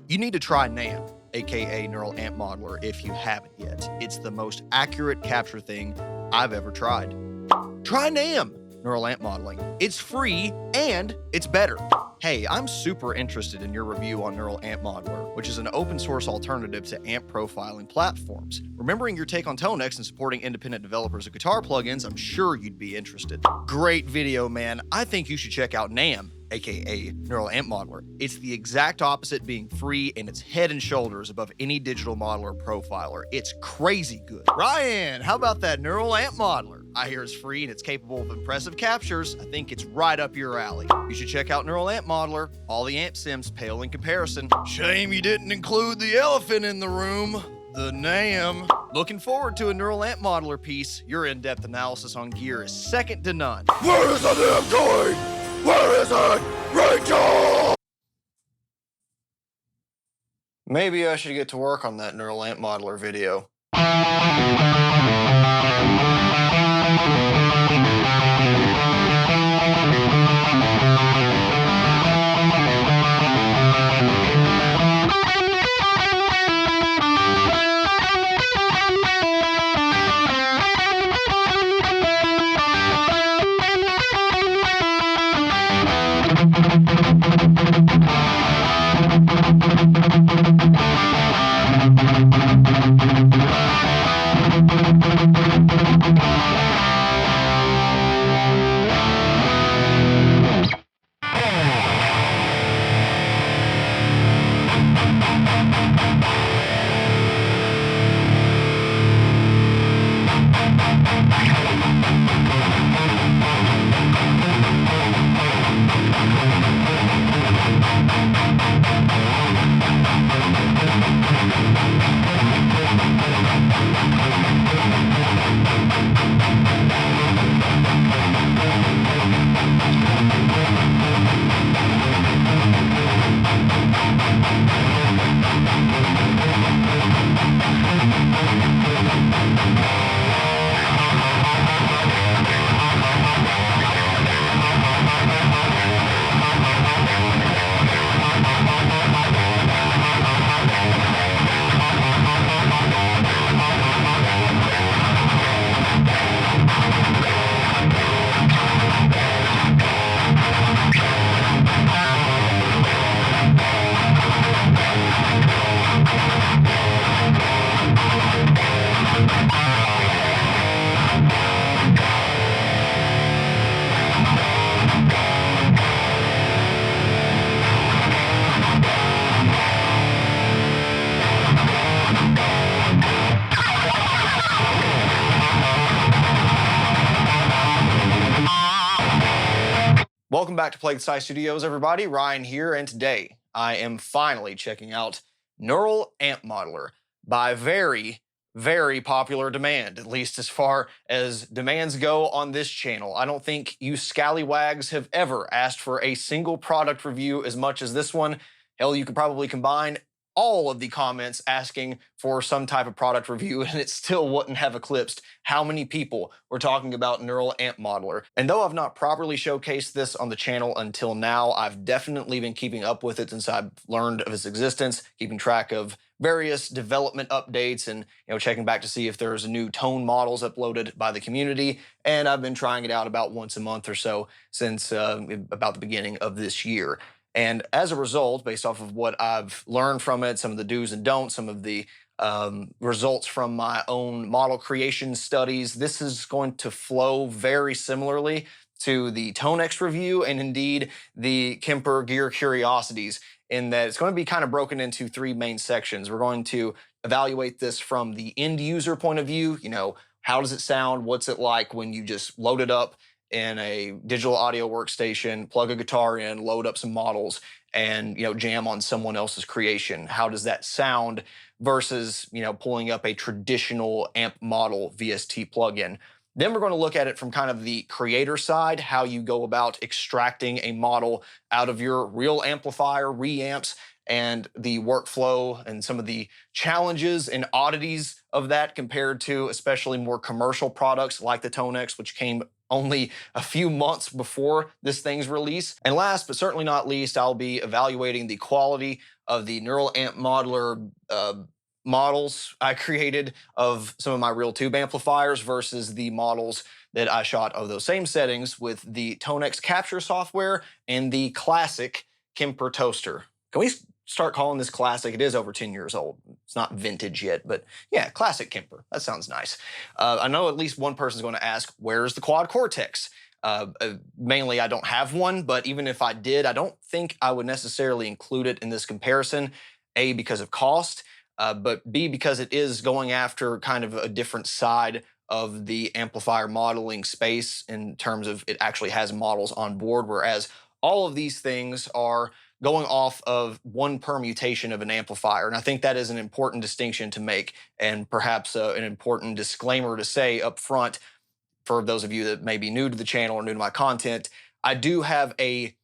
You need to try NAM, aka Neural Amp Modeler, if you haven't yet. It's the most accurate capture thing I've ever tried. Try NAM, Neural Amp Modeling. It's free and it's better. Hey, I'm super interested in your review on Neural Amp Modeler, which is an open source alternative to amp profiling platforms. Remembering your take on Tonex and supporting independent developers of guitar plugins, I'm sure you'd be interested. Great video, man. I think you should check out NAM, aka Neural Amp Modeler. It's the exact opposite, being free, and it's head and shoulders above any digital modeler profiler. It's crazy good. Ryan, how about that Neural Amp Modeler? I hear it's free and it's capable of impressive captures. I think it's right up your alley. You should check out Neural Amp Modeler. All the amp sims pale in comparison. Shame you didn't include the elephant in the room. The NAM. Looking forward to a Neural Amp Modeler piece. Your in-depth analysis on gear is second to none. Where is the NAM going? Where is it? Rachel! Maybe I should get to work on that Neural Amp Modeler video. Welcome back to Plague Scythe Studios, everybody. Ryan here, and today I am finally checking out Neural Amp Modeler by very, very popular demand, at least as far as demands go on this channel. I don't think you scallywags have ever asked for a single product review as much as this one. Hell, you could probably combine all of the comments asking for some type of product review, and it still wouldn't have eclipsed how many people were talking about Neural Amp Modeler. And though I've not properly showcased this on the channel until now, I've definitely been keeping up with it since I've learned of its existence, keeping track of various development updates and checking back to see if there's new tone models uploaded by the community. And I've been trying it out about once a month or so since about the beginning of this year. And as a result, based off of what I've learned from it, some of the do's and don'ts, some of the results from my own model creation studies, this is going to flow very similarly to the Tonex review and indeed the Kemper Gear Curiosities, in that it's going to be kind of broken into three main sections. We're going to evaluate this from the end user point of view. How does it sound? What's it like when you just load it up in a digital audio workstation, plug a guitar in, load up some models, and jam on someone else's creation? How does that sound versus pulling up a traditional amp model VST plugin? Then we're going to look at it from kind of the creator side, how you go about extracting a model out of your real amplifier, reamps, and the workflow and some of the challenges and oddities of that compared to especially more commercial products like the Tonex, which came only a few months before this thing's release. And last but certainly not least, I'll be evaluating the quality of the neural amp modeler models I created of some of my real tube amplifiers versus the models that I shot of those same settings with the Tonex capture software and the classic Kemper toaster. Can we start calling this classic? It is over 10 years old. It's not vintage yet, but yeah, classic Kemper. That sounds nice. I know at least one person's going to ask, where's the quad cortex? Mainly, I don't have one, but even if I did, I don't think I would necessarily include it in this comparison. A, because of cost, but B, because it is going after kind of a different side of the amplifier modeling space in terms of it actually has models on board, whereas all of these things are going off of one permutation of an amplifier. And I think that is an important distinction to make, and perhaps an important disclaimer to say up front for those of you that may be new to the channel or new to my content. I do have a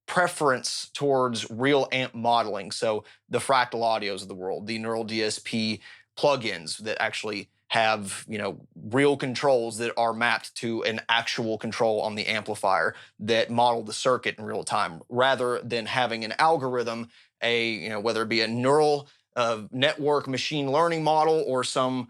preference towards real amp modeling. So the Fractal Audios of the world, the Neural DSP plugins that actually have, real controls that are mapped to an actual control on the amplifier that model the circuit in real time, rather than having an algorithm, whether it be a neural network machine learning model or some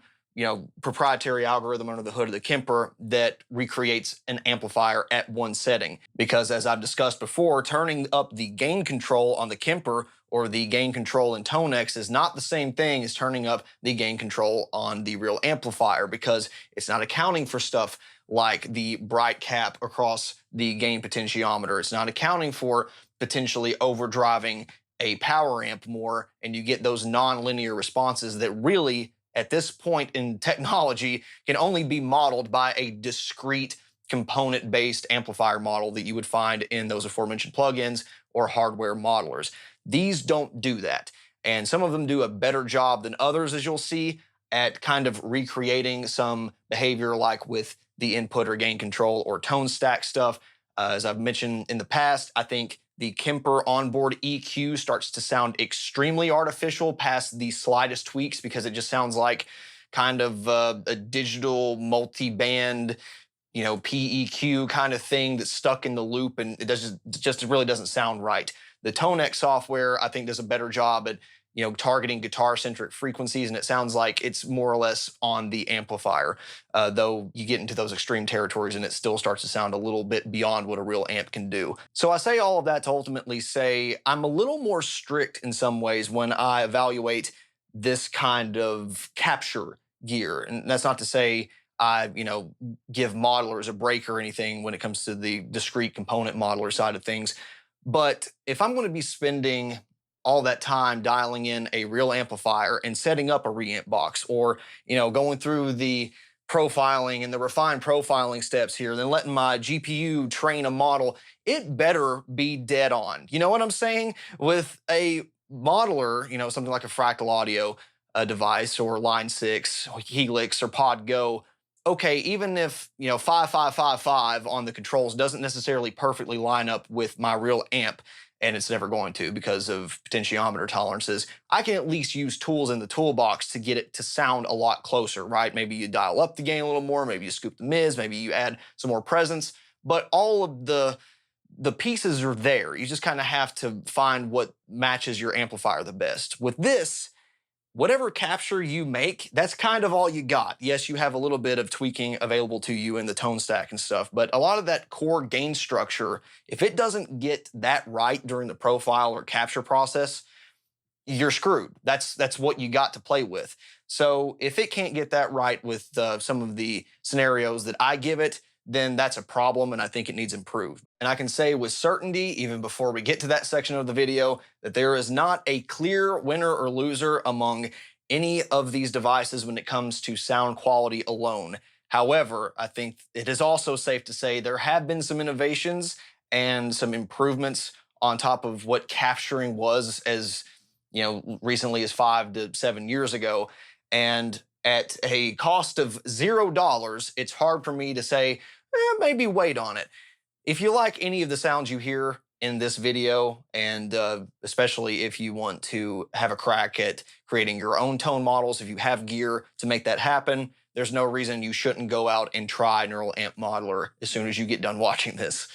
proprietary algorithm under the hood of the Kemper that recreates an amplifier at one setting. Because as I've discussed before, turning up the gain control on the Kemper or the gain control in Tonex is not the same thing as turning up the gain control on the real amplifier, because it's not accounting for stuff like the bright cap across the gain potentiometer. It's not accounting for potentially overdriving a power amp more, and you get those non-linear responses that really, at this point in technology, can only be modeled by a discrete component-based amplifier model that you would find in those aforementioned plugins or hardware modelers. These don't do that. And some of them do a better job than others, as you'll see, at kind of recreating some behavior like with the input or gain control or tone stack stuff. As I've mentioned in the past, I think the Kemper onboard EQ starts to sound extremely artificial past the slightest tweaks, because it just sounds like kind of a digital multi-band, PEQ kind of thing that's stuck in the loop, and it just really doesn't sound right. The Tonex software, I think, does a better job at targeting guitar-centric frequencies, and it sounds like it's more or less on the amplifier, though you get into those extreme territories and it still starts to sound a little bit beyond what a real amp can do. So I say all of that to ultimately say I'm a little more strict in some ways when I evaluate this kind of capture gear. And that's not to say I, give modelers a break or anything when it comes to the discrete component modeler side of things. But if I'm going to be spending all that time dialing in a real amplifier and setting up a reamp box, or going through the profiling and the refined profiling steps here, then letting my GPU train a model, it better be dead on. You know what I'm saying? With a modeler, something like a Fractal Audio device or Line 6, or Helix or Pod Go, okay, even if 5555 on the controls doesn't necessarily perfectly line up with my real amp, and it's never going to because of potentiometer tolerances, I can at least use tools in the toolbox to get it to sound a lot closer, right? Maybe you dial up the gain a little more, maybe you scoop the mids, maybe you add some more presence, but all of the pieces are there. You just kind of have to find what matches your amplifier the best. With this, whatever capture you make, that's kind of all you got. Yes, you have a little bit of tweaking available to you in the tone stack and stuff, but a lot of that core gain structure, if it doesn't get that right during the profile or capture process, you're screwed. That's what you got to play with. So if it can't get that right with some of the scenarios that I give it, then that's a problem, and I think it needs improved. And I can say with certainty, even before we get to that section of the video, that there is not a clear winner or loser among any of these devices when it comes to sound quality alone. However, I think it is also safe to say there have been some innovations and some improvements on top of what capturing was as, recently as 5 to 7 years ago. And at a cost of $0, it's hard for me to say, maybe wait on it. If you like any of the sounds you hear in this video, and especially if you want to have a crack at creating your own tone models, if you have gear to make that happen, there's no reason you shouldn't go out and try Neural Amp Modeler as soon as you get done watching this.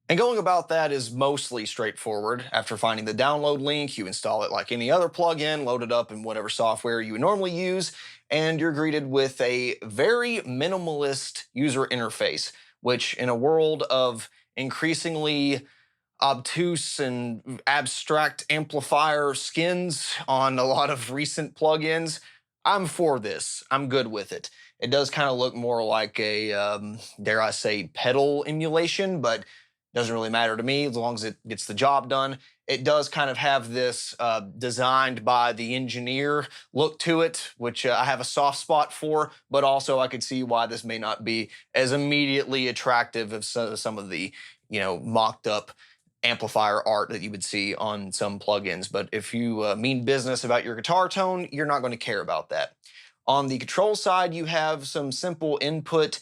And going about that is mostly straightforward. After finding the download link, you install it like any other plugin, load it up in whatever software you would normally use, and you're greeted with a very minimalist user interface, which in a world of increasingly obtuse and abstract amplifier skins on a lot of recent plugins, I'm for this. I'm good with it. It does kind of look more like a, dare I say, pedal emulation, but doesn't really matter to me as long as it gets the job done. It does kind of have this designed by the engineer look to it, which I have a soft spot for, but also I could see why this may not be as immediately attractive as some of the, mocked up amplifier art that you would see on some plugins. But if you mean business about your guitar tone, you're not going to care about that. On the control side, you have some simple input,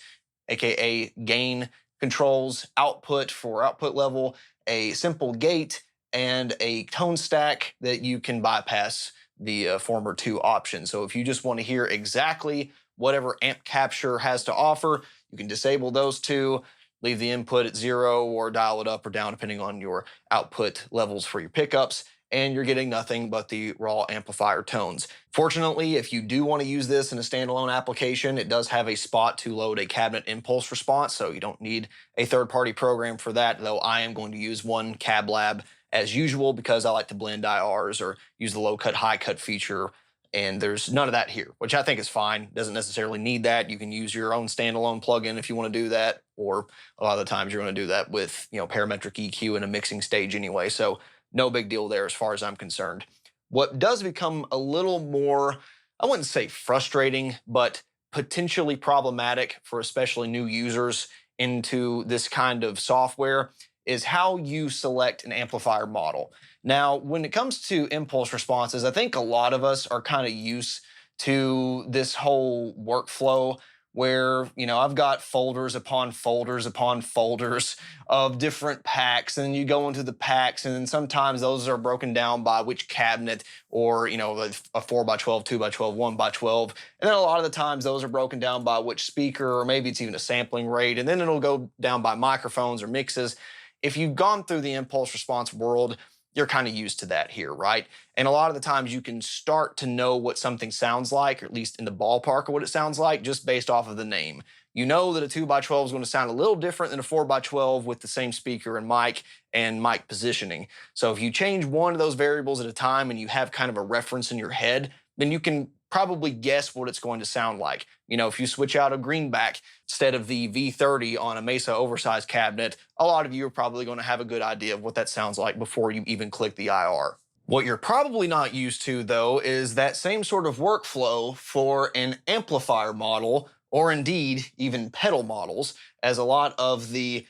aka gain controls, output for output level, a simple gate, and a tone stack that you can bypass the former two options. So if you just want to hear exactly whatever amp capture has to offer, you can disable those two, leave the input at 0 or dial it up or down depending on your output levels for your pickups, and you're getting nothing but the raw amplifier tones. Fortunately, if you do want to use this in a standalone application, it does have a spot to load a cabinet impulse response, so you don't need a third-party program for that, though I am going to use one Cab Lab as usual because I like to blend IRs or use the low-cut, high-cut feature, and there's none of that here, which I think is fine. Doesn't necessarily need that. You can use your own standalone plugin if you want to do that, or a lot of the times you're going to do that with parametric EQ in a mixing stage anyway, so no big deal there as far as I'm concerned. What does become a little more, I wouldn't say frustrating, but potentially problematic for especially new users into this kind of software is how you select an amplifier model. Now, when it comes to impulse responses, I think a lot of us are kind of used to this whole workflow where, I've got folders upon folders upon folders of different packs, and you go into the packs, and then sometimes those are broken down by which cabinet or, a 4x12, 2x12, 1x12. And then a lot of the times those are broken down by which speaker, or maybe it's even a sampling rate, and then it'll go down by microphones or mixes. If you've gone through the impulse response world, you're kind of used to that here, right? And a lot of the times you can start to know what something sounds like, or at least in the ballpark of what it sounds like, just based off of the name. You know that a 2x12 is going to sound a little different than a 4x12 with the same speaker and mic positioning. So if you change one of those variables at a time and you have kind of a reference in your head, then you can probably guess what it's going to sound like. If you switch out a greenback instead of the V30 on a Mesa oversized cabinet, a lot of you are probably going to have a good idea of what that sounds like before you even click the IR. What you're probably not used to, though, is that same sort of workflow for an amplifier model, or indeed even pedal models, as a lot of the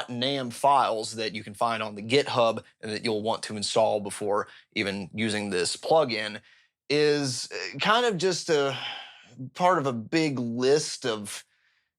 .nam files that you can find on the GitHub and that you'll want to install before even using this plugin is kind of just a part of a big list of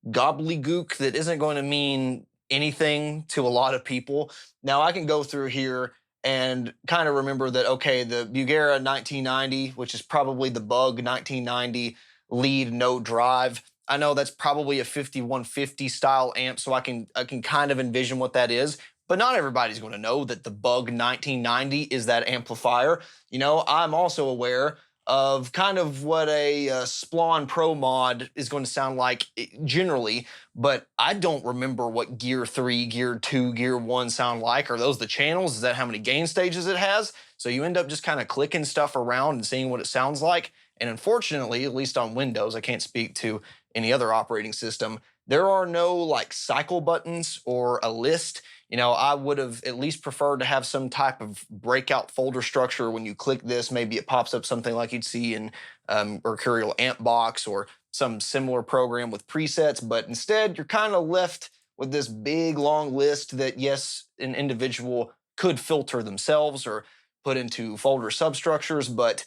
gobbledygook that isn't going to mean anything to a lot of people. Now, I can go through here and kind of remember that, okay, the Bugera 1990, which is probably the Bug 1990 lead no drive, I know that's probably a 5150 style amp, so I can kind of envision what that is. But not everybody's going to know that the Bug 1990 is that amplifier. I'm also aware of kind of what a Splawn Pro mod is going to sound like generally, but I don't remember what Gear 3, Gear 2, Gear 1 sound like. Are those the channels? Is that how many gain stages it has? So you end up just kind of clicking stuff around and seeing what it sounds like. And unfortunately, at least on Windows, I can't speak to any other operating system, there are no cycle buttons or a list. I would have at least preferred to have some type of breakout folder structure. When you click this, maybe it pops up something like you'd see in Mercurial Amp Box or some similar program with presets, but instead you're kind of left with this big long list that, yes, an individual could filter themselves or put into folder substructures, but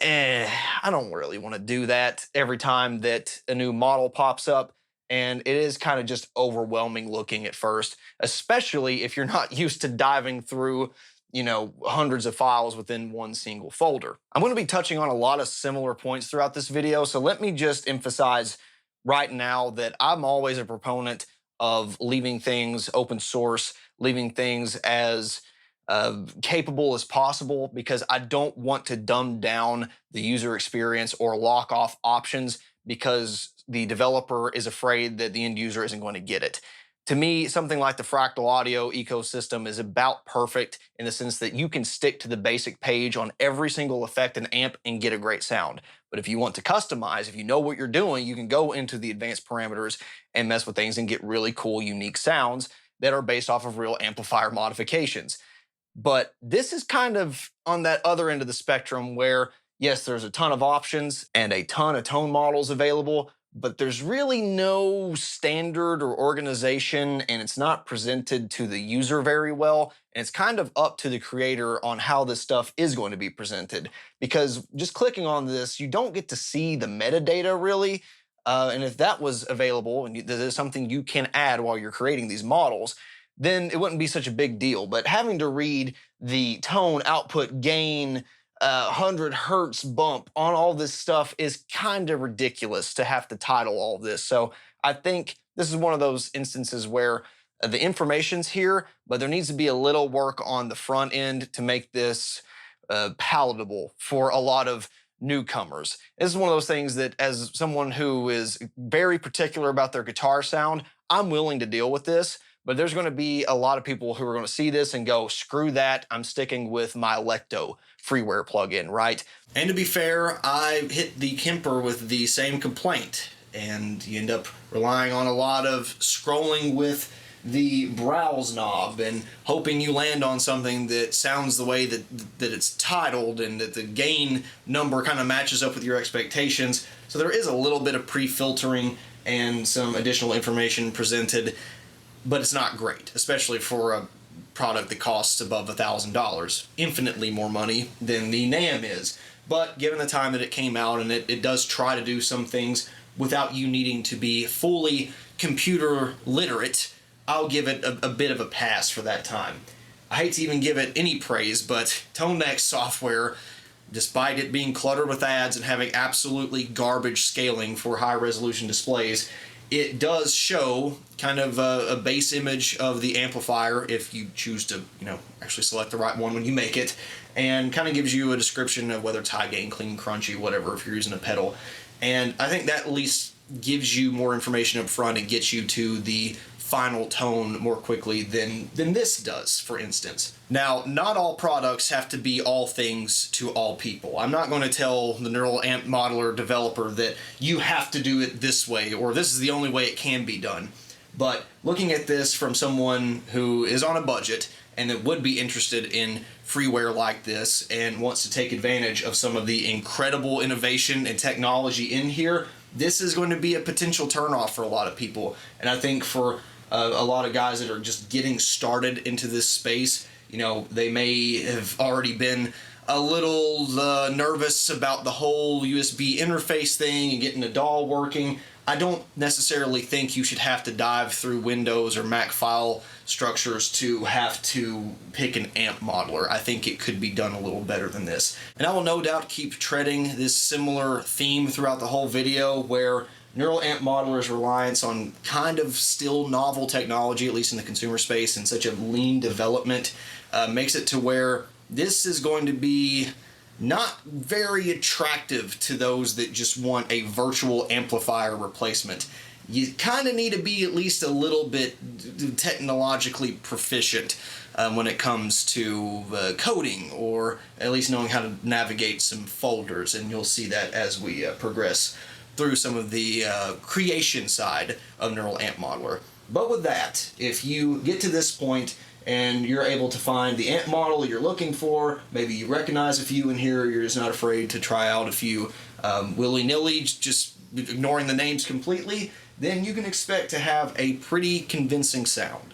I don't really want to do that every time that a new model pops up. And it is kind of just overwhelming looking at first, especially if you're not used to diving through, hundreds of files within one single folder. I'm going to be touching on a lot of similar points throughout this video, so let me just emphasize right now that I'm always a proponent of leaving things open source, leaving things as capable as possible because I don't want to dumb down the user experience or lock off options because the developer is afraid that the end user isn't going to get it. To me, something like the Fractal Audio ecosystem is about perfect in the sense that you can stick to the basic page on every single effect and amp and get a great sound. But if you want to customize, if you know what you're doing, you can go into the advanced parameters and mess with things and get really cool, unique sounds that are based off of real amplifier modifications. But this is kind of on that other end of the spectrum where, yes, there's a ton of options and a ton of tone models available, but there's really no standard or organization, and it's not presented to the user very well. And it's kind of up to the creator on how this stuff is going to be presented. Because just clicking on this, you don't get to see the metadata really. And if that was available, and this is something you can add while you're creating these models, then it wouldn't be such a big deal. But having to read the tone, output, gain, 100 hertz bump on all this stuff is kind of ridiculous to have to title all this. So I think this is one of those instances where the information's here, but there needs to be a little work on the front end to make this palatable for a lot of newcomers. This is one of those things that, as someone who is very particular about their guitar sound, I'm willing to deal with this. But there's going to be a lot of people who are going to see this and go, screw that, I'm sticking with my Electo freeware plugin, right? And to be fair, I hit the Kemper with the same complaint, and you end up relying on a lot of scrolling with the browse knob and hoping you land on something that sounds the way that it's titled and that the gain number kind of matches up with your expectations. So there is a little bit of pre-filtering and some additional information presented, but it's not great, especially for a product that costs above $1,000, infinitely more money than the NAMM is. But given the time that it came out, and it does try to do some things without you needing to be fully computer literate, I'll give it a bit of a pass for that time. I hate to even give it any praise, but ToneX software, despite it being cluttered with ads and having absolutely garbage scaling for high-resolution displays, it does show kind of a base image of the amplifier if you choose to, actually select the right one when you make it, and kind of gives you a description of whether it's high gain, clean, crunchy, whatever, if you're using a pedal. And I think that at least gives you more information up front and gets you to the final tone more quickly than this does, for instance. Now, not all products have to be all things to all people. I'm not going to tell the Neural Amp Modeler developer that you have to do it this way or this is the only way it can be done. But looking at this from someone who is on a budget and that would be interested in freeware like this and wants to take advantage of some of the incredible innovation and technology in here, this is going to be a potential turnoff for a lot of people. And I think for a lot of guys that are just getting started into this space, they may have already been a little nervous about the whole USB interface thing and getting the DAW working. I don't necessarily think you should have to dive through Windows or Mac file structures to have to pick an amp modeler. I think it could be done a little better than this. And I will no doubt keep treading this similar theme throughout the whole video where Neural Amp Modeler's reliance on kind of still novel technology, at least in the consumer space, and such a lean development makes it to where this is going to be not very attractive to those that just want a virtual amplifier replacement. You kind of need to be at least a little bit technologically proficient when it comes to coding, or at least knowing how to navigate some folders, and you'll see that as we progress through some of the creation side of Neural Amp Modeler. But with that, if you get to this point and you're able to find the amp model that you're looking for, maybe you recognize a few in here, you're just not afraid to try out a few willy-nilly, just ignoring the names completely, then you can expect to have a pretty convincing sound.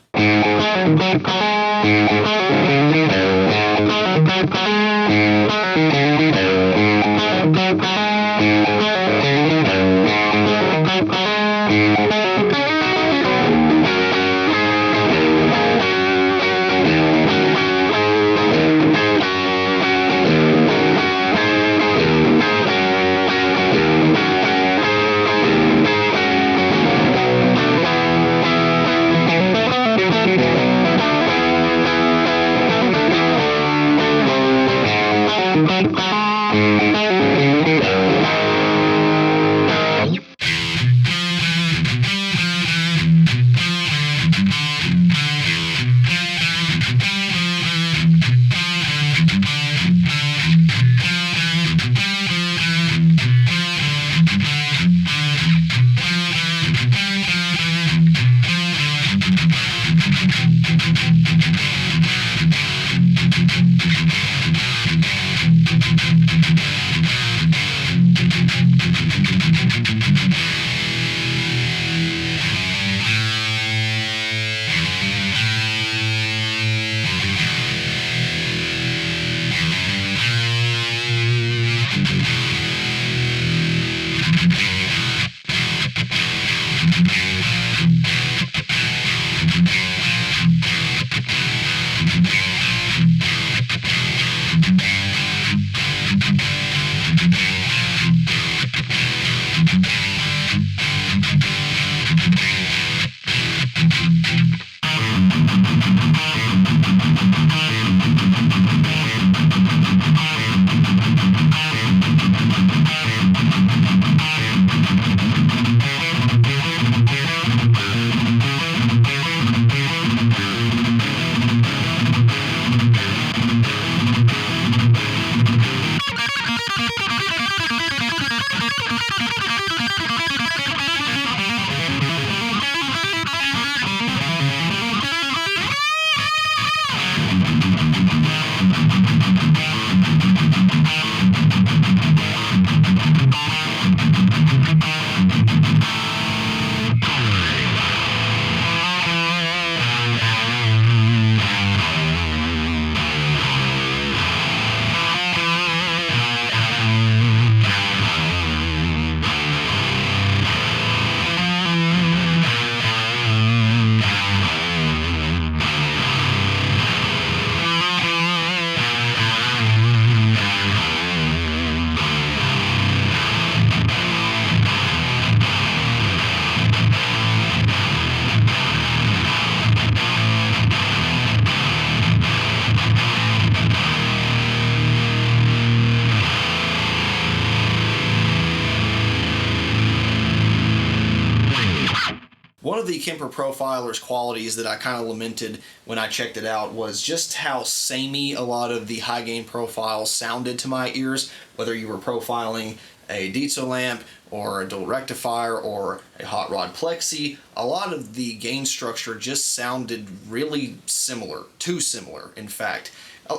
One of the Kemper Profiler's qualities that I kind of lamented when I checked it out was just how samey a lot of the high gain profiles sounded to my ears, whether you were profiling a diesel lamp or a dual rectifier or a hot rod plexi. A lot of the gain structure just sounded really similar, too similar in fact.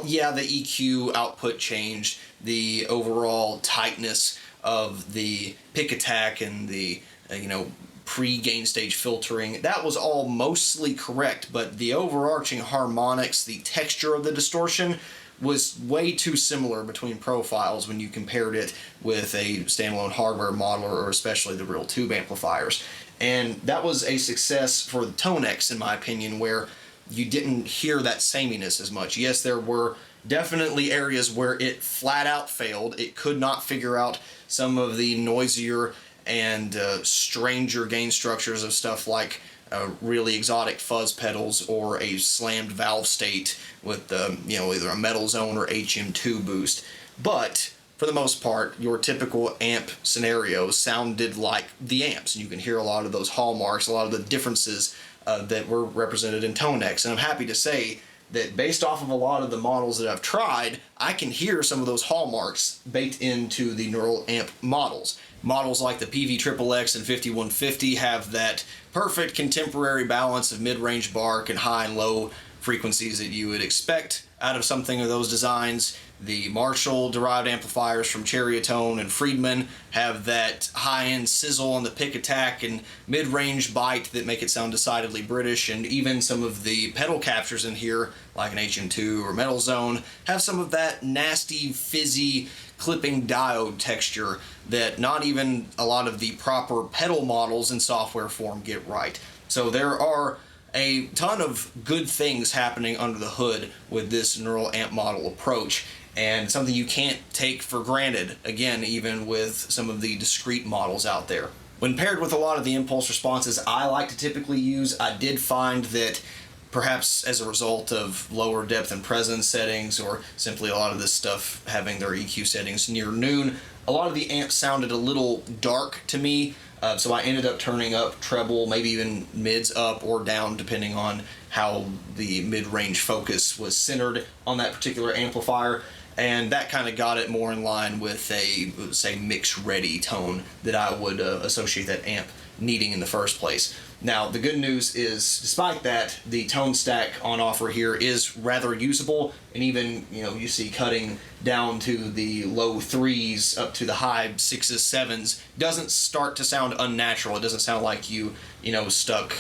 Yeah, the EQ output changed, the overall tightness of the pick attack and the pre-gain stage filtering, that was all mostly correct, but the overarching harmonics, the texture of the distortion was way too similar between profiles when you compared it with a standalone hardware modeler or especially the real tube amplifiers. And that was a success for the Tonex, in my opinion, where you didn't hear that sameness as much. Yes, there were definitely areas where it flat out failed. It could not figure out some of the noisier and stranger gain structures of stuff like really exotic fuzz pedals or a slammed valve state with either a metal zone or HM2 boost. But for the most part, your typical amp scenario sounded like the amps, and you can hear a lot of those hallmarks, a lot of the differences that were represented in Tonex. And I'm happy to say that based off of a lot of the models that I've tried, I can hear some of those hallmarks baked into the neural amp models. Models like the PV-XXX and 5150 have that perfect contemporary balance of mid-range bark and high and low frequencies that you would expect out of something of those designs. The Marshall-derived amplifiers from Cherrytone and Friedman have that high-end sizzle on the pick attack and mid-range bite that make it sound decidedly British, and even some of the pedal captures in here, like an HM2 or Metal Zone, have some of that nasty, fizzy, clipping diode texture that not even a lot of the proper pedal models in software form get right. So there are a ton of good things happening under the hood with this neural amp model approach, and something you can't take for granted, again, even with some of the discrete models out there. When paired with a lot of the impulse responses I like to typically use, I did find that perhaps as a result of lower depth and presence settings, or simply a lot of this stuff having their EQ settings near noon, a lot of the amps sounded a little dark to me. So I ended up turning up treble, maybe even mids up or down, depending on how the mid-range focus was centered on that particular amplifier. And that kind of got it more in line with a, say, mix-ready tone that I would associate that amp needing in the first place. Now, the good news is, despite that, the tone stack on offer here is rather usable, and even, you see cutting down to the low 3s up to the high 6s, 7s doesn't start to sound unnatural. It doesn't sound like you stuck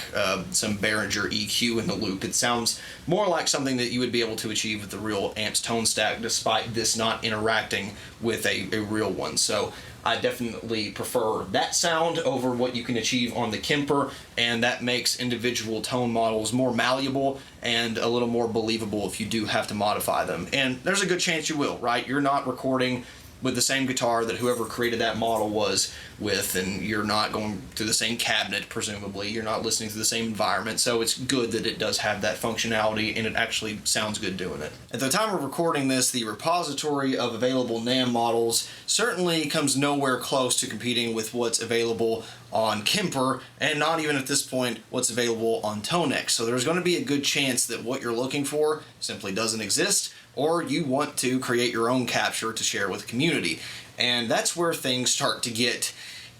some Behringer EQ in the loop. It sounds more like something that you would be able to achieve with the real amps tone stack, despite this not interacting with a real one. So I definitely prefer that sound over what you can achieve on the Kemper, and that makes individual tone models more malleable and a little more believable if you do have to modify them. And there's a good chance you will, right? You're not recording with the same guitar that whoever created that model was with, and you're not going through the same cabinet, presumably. You're not listening to the same environment, so it's good that it does have that functionality, and it actually sounds good doing it. At the time of recording this, the repository of available NAMM models certainly comes nowhere close to competing with what's available on Kemper, and not even at this point what's available on Tonex. So there's going to be a good chance that what you're looking for simply doesn't exist, or you want to create your own capture to share with the community. And that's where things start to get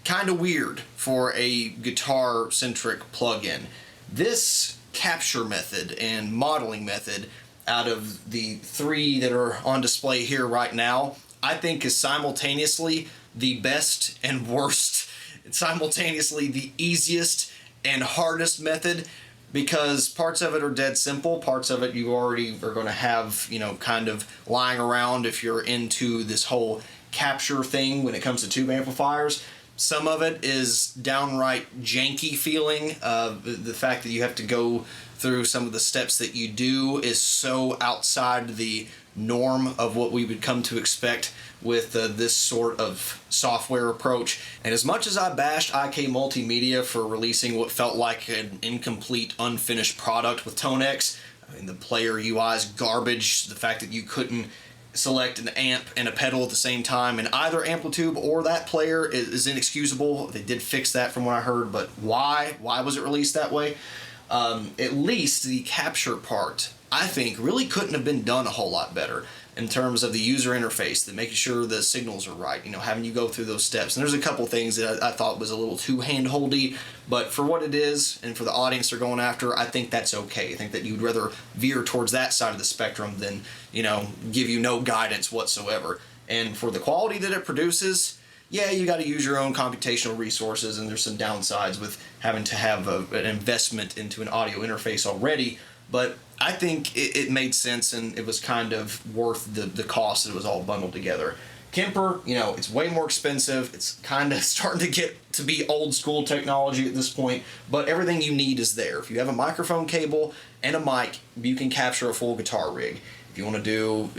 kind of weird for a guitar-centric plugin. This capture method and modeling method, out of the three that are on display here right now, I think is simultaneously the best and worst. It's simultaneously the easiest and hardest method, because parts of it are dead simple, parts of it you already are going to have, kind of lying around if you're into this whole capture thing when it comes to tube amplifiers. Some of it is downright janky feeling. The fact that you have to go through some of the steps that you do is so outside the norm of what we would come to expect with this sort of software approach. And as much as I bashed IK Multimedia for releasing what felt like an incomplete, unfinished product with Tonex, I mean, the player UI is garbage, the fact that you couldn't select an amp and a pedal at the same time in either amplitude or that player is inexcusable. They did fix that from what I heard, but why? Why was it released that way? At least the capture part, I think, really couldn't have been done a whole lot better in terms of the user interface, that making sure the signals are right, having you go through those steps. And there's a couple things that I thought was a little too hand-holdy, but for what it is and for the audience they're going after, I think that's okay. I think that you'd rather veer towards that side of the spectrum than, give you no guidance whatsoever. And for the quality that it produces, yeah, you got to use your own computational resources, and there's some downsides with having to have an investment into an audio interface already, but I think it made sense, and it was kind of worth the cost that it was all bundled together. Kemper, it's way more expensive. It's kind of starting to get to be old school technology at this point, but everything you need is there. If you have a microphone cable and a mic, you can capture a full guitar rig. If you want to do,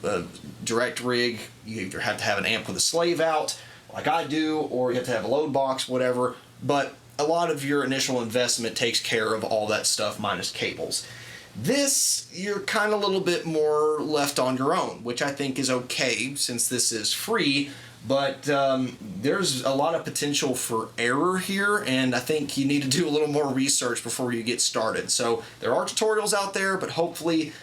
a direct rig, you either have to have an amp with a slave out, like I do, or you have to have a load box, whatever. But a lot of your initial investment takes care of all that stuff minus cables. This, you're kind of a little bit more left on your own, which I think is okay since this is free, but there's a lot of potential for error here, and I think you need to do a little more research before you get started. So there are tutorials out there, but hopefully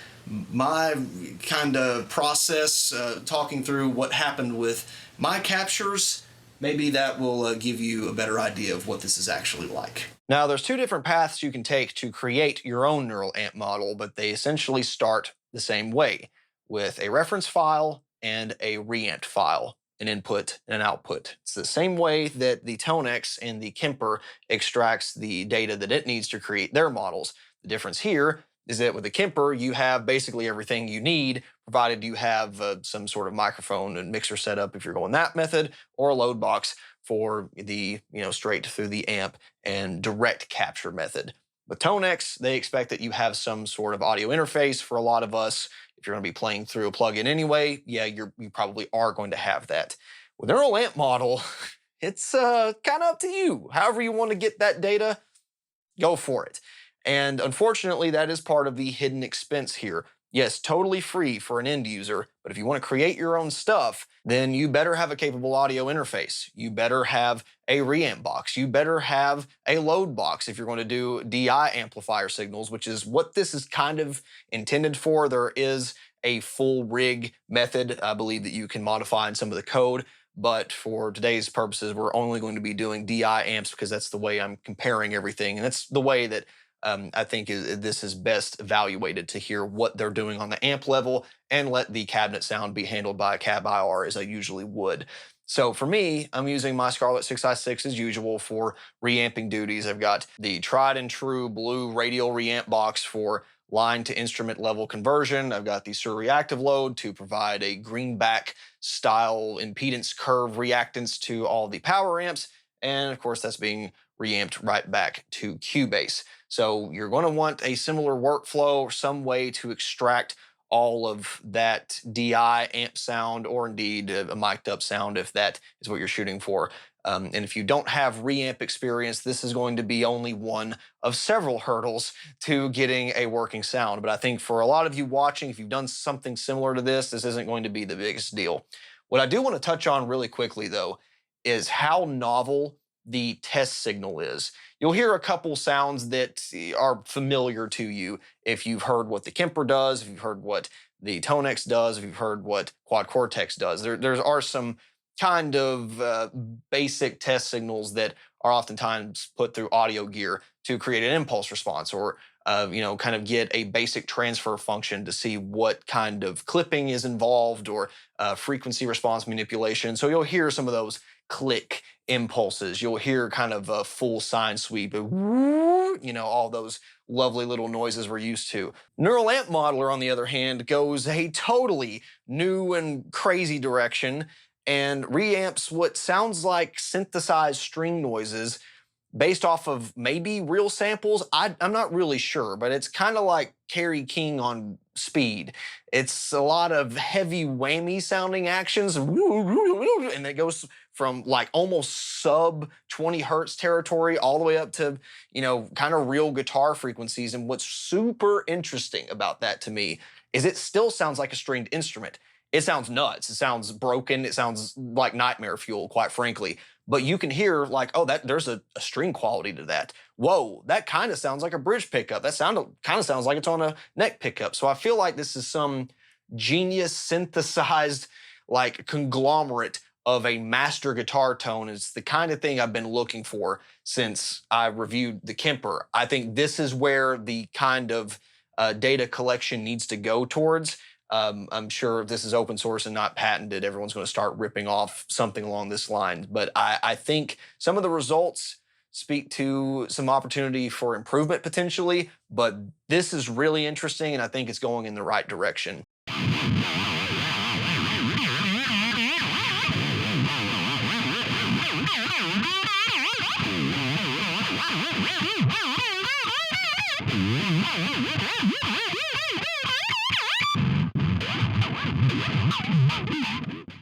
my kind of process, talking through what happened with my captures, maybe that will give you a better idea of what this is actually like. Now, there's two different paths you can take to create your own neural amp model, but they essentially start the same way, with a reference file and a reamped file, an input and an output. It's the same way that the Tonex and the Kemper extracts the data that it needs to create their models. The difference here is that with the Kemper, you have basically everything you need, provided you have some sort of microphone and mixer setup if you're going that method, or a load box for the straight through the amp and direct capture method. With Tonex, they expect that you have some sort of audio interface. For a lot of us, if you're going to be playing through a plugin anyway, yeah, you probably are going to have that. With neural amp model, it's kind of up to you. However you want to get that data, go for it. And unfortunately, that is part of the hidden expense here. Yes, totally free for an end user, but if you want to create your own stuff, then you better have a capable audio interface. You better have a reamp box. You better have a load box if you're going to do DI amplifier signals, which is what this is kind of intended for. There is a full rig method, I believe, that you can modify in some of the code, but for today's purposes, we're only going to be doing DI amps because that's the way I'm comparing everything, and that's the way that I think this is best evaluated, to hear what they're doing on the amp level and let the cabinet sound be handled by a cab IR as I usually would. So for me, I'm using my Scarlett 6i6 as usual for reamping duties. I've got the tried and true blue radial reamp box for line to instrument level conversion. I've got the surreactive load to provide a greenback style impedance curve reactance to all the power amps. And of course, that's being reamped right back to Cubase. So you're going to want a similar workflow or some way to extract all of that DI amp sound, or indeed a mic'd up sound if that is what you're shooting for. And if you don't have reamp experience, this is going to be only one of several hurdles to getting a working sound. But I think for a lot of you watching, if you've done something similar to this isn't going to be the biggest deal. What I do want to touch on really quickly, though, is how novel the test signal is. You'll hear a couple sounds that are familiar to you if you've heard what the Kemper does, if you've heard what the Tonex does, if you've heard what Quad Cortex does. There are some kind of basic test signals that are oftentimes put through audio gear to create an impulse response, or kind of get a basic transfer function to see what kind of clipping is involved, or frequency response manipulation. So you'll hear some of those click impulses. You'll hear kind of a full sine sweep, all those lovely little noises we're used to. Neural Amp Modeler, on the other hand, goes a totally new and crazy direction and reamps what sounds like synthesized string noises based off of maybe real samples. I'm not really sure, but it's kind of like Kerry King on speed. It's a lot of heavy whammy sounding actions, and it goes from like almost sub 20 hertz territory all the way up to, kind of real guitar frequencies. And what's super interesting about that to me is it still sounds like a stringed instrument. it sounds nuts. It sounds broken. It sounds like nightmare fuel, quite frankly. But you can hear like, oh, that there's a string quality to that. Whoa, that kind of sounds like a bridge pickup. That kind of sounds like it's on a neck pickup. So I feel like this is some genius synthesized like conglomerate of a master guitar tone. It's the kind of thing I've been looking for since I reviewed the Kemper. I think this is where the kind of data collection needs to go towards. I'm sure if this is open source and not patented, everyone's going to start ripping off something along this line. But I think some of the results speak to some opportunity for improvement potentially, but this is really interesting and I think it's going in the right direction.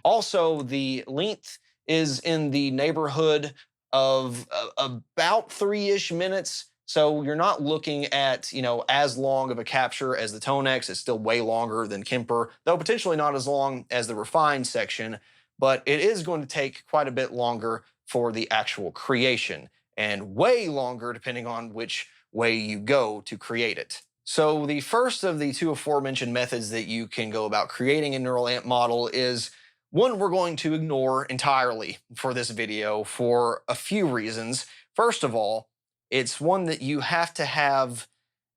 Also, the length is in the neighborhood of about 3-ish minutes. So you're not looking at, as long of a capture as the Tone X. It's still way longer than Kemper, though potentially not as long as the refined section, but it is going to take quite a bit longer for the actual creation and way longer depending on which way you go to create it. So the first of the two aforementioned methods that you can go about creating a neural amp model is one we're going to ignore entirely for this video for a few reasons. First of all, it's one that you have to have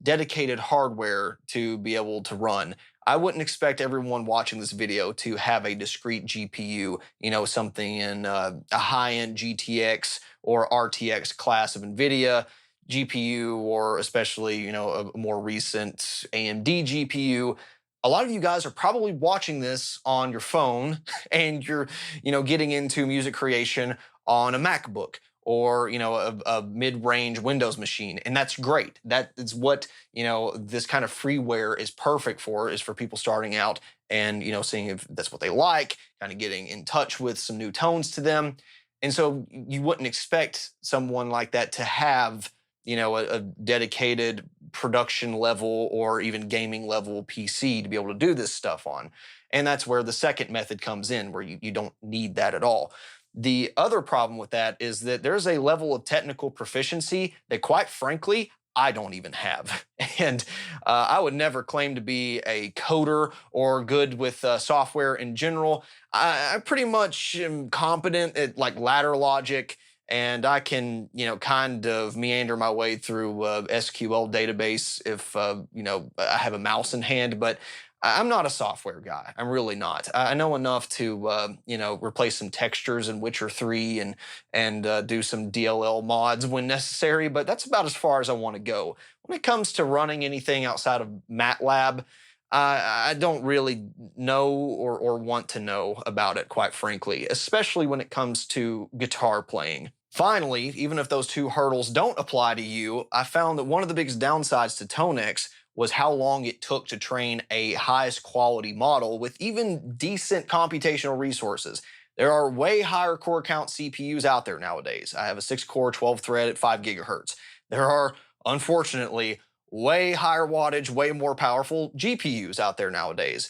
dedicated hardware to be able to run. I wouldn't expect everyone watching this video to have a discrete GPU, something in a high-end GTX or RTX class of NVIDIA GPU, or especially, a more recent AMD GPU. A lot of you guys are probably watching this on your phone and you're, getting into music creation on a MacBook or, a mid-range Windows machine. And that's great. That is what, this kind of freeware is perfect for, is for people starting out and, seeing if that's what they like, kind of getting in touch with some new tones to them. And so you wouldn't expect someone like that to have, a dedicated production level or even gaming level PC to be able to do this stuff on. And that's where the second method comes in, where you don't need that at all. The other problem with that is that there's a level of technical proficiency that, quite frankly, I don't even have. And I would never claim to be a coder or good with software in general. I pretty much am competent at like ladder logic, and I can, kind of meander my way through SQL database if, I have a mouse in hand, but I'm not a software guy. I'm really not. I know enough to, replace some textures in Witcher 3 and do some DLL mods when necessary, but that's about as far as I want to go. When it comes to running anything outside of MATLAB, I don't really know or want to know about it, quite frankly, especially when it comes to guitar playing. Finally, even if those two hurdles don't apply to you, I found that one of the biggest downsides to Tone X was how long it took to train a highest quality model with even decent computational resources. There are way higher core count CPUs out there nowadays. I have a 6-core, 12-thread at 5 gigahertz. There are, unfortunately, way higher wattage, way more powerful GPUs out there nowadays.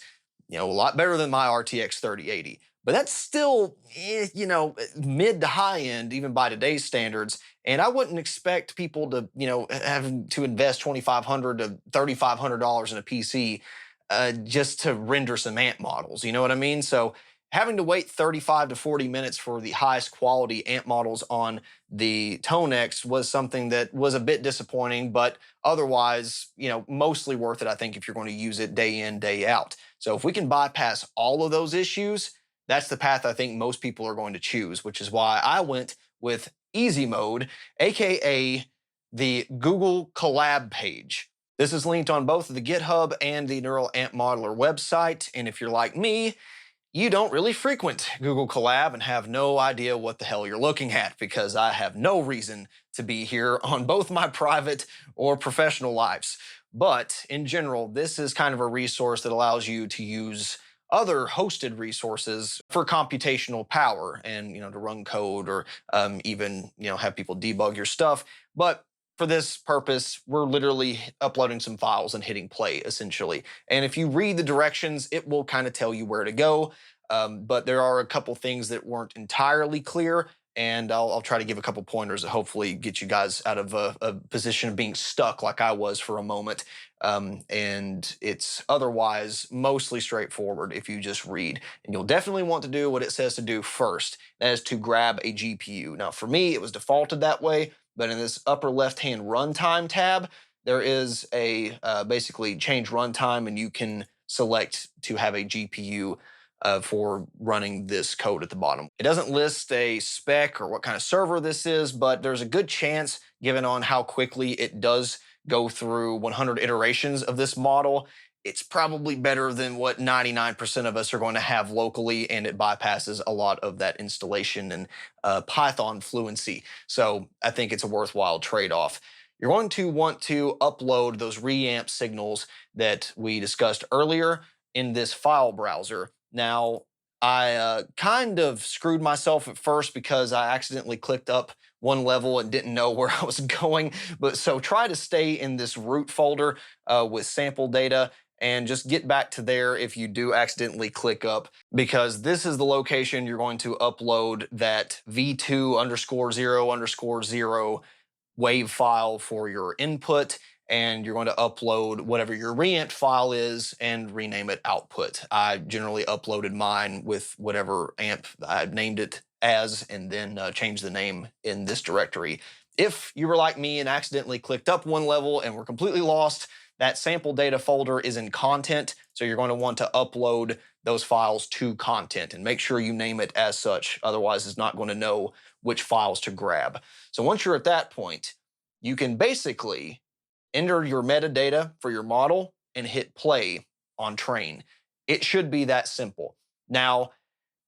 A lot better than my RTX 3080. But that's still, mid to high end, even by today's standards. And I wouldn't expect people to, have to invest $2,500 to $3,500 in a PC just to render some amp models. You know what I mean? So having to wait 35 to 40 minutes for the highest quality amp models on the Tone X was something that was a bit disappointing, but otherwise, mostly worth it, I think, if you're going to use it day in, day out. So if we can bypass all of those issues, that's the path I think most people are going to choose, which is why I went with easy mode, aka the Google Collab page. This is linked on both the GitHub and the Neural Amp Modeler website. And if you're like me, you don't really frequent Google Collab and have no idea what the hell you're looking at, because I have no reason to be here on both my private or professional lives. But in general, this is kind of a resource that allows you to use other hosted resources for computational power and, to run code or even, have people debug your stuff. But for this purpose, we're literally uploading some files and hitting play, essentially. And if you read the directions, it will kind of tell you where to go. But there are a couple things that weren't entirely clear, and I'll try to give a couple pointers that hopefully get you guys out of a position of being stuck like I was for a moment. And it's otherwise mostly straightforward if you just read. And you'll definitely want to do what it says to do first. That is to grab a GPU. Now, for me, it was defaulted that way, but in this upper left-hand runtime tab, there is a basically change runtime, and you can select to have a GPU for running this code at the bottom. It doesn't list a spec or what kind of server this is, but there's a good chance, given on how quickly it does go through 100 iterations of this model, it's probably better than what 99% of us are going to have locally, and it bypasses a lot of that installation and Python fluency. So I think it's a worthwhile trade-off. You're going to want to upload those reamp signals that we discussed earlier in this file browser. Now, I kind of screwed myself at first because I accidentally clicked up one level and didn't know where I was going. But so try to stay in this root folder with sample data and just get back to there if you do accidentally click up, because this is the location you're going to upload that v2_0_0 wave file for your input. And you're going to upload whatever your reamp file is and rename it output. I generally uploaded mine with whatever amp I named it as, and then changed the name in this directory. If you were like me and accidentally clicked up one level and were completely lost, that sample data folder is in content, so you're going to want to upload those files to content and make sure you name it as such. Otherwise, it's not going to know which files to grab. So once you're at that point, you can basically enter your metadata for your model and hit play on train. It should be that simple. Now,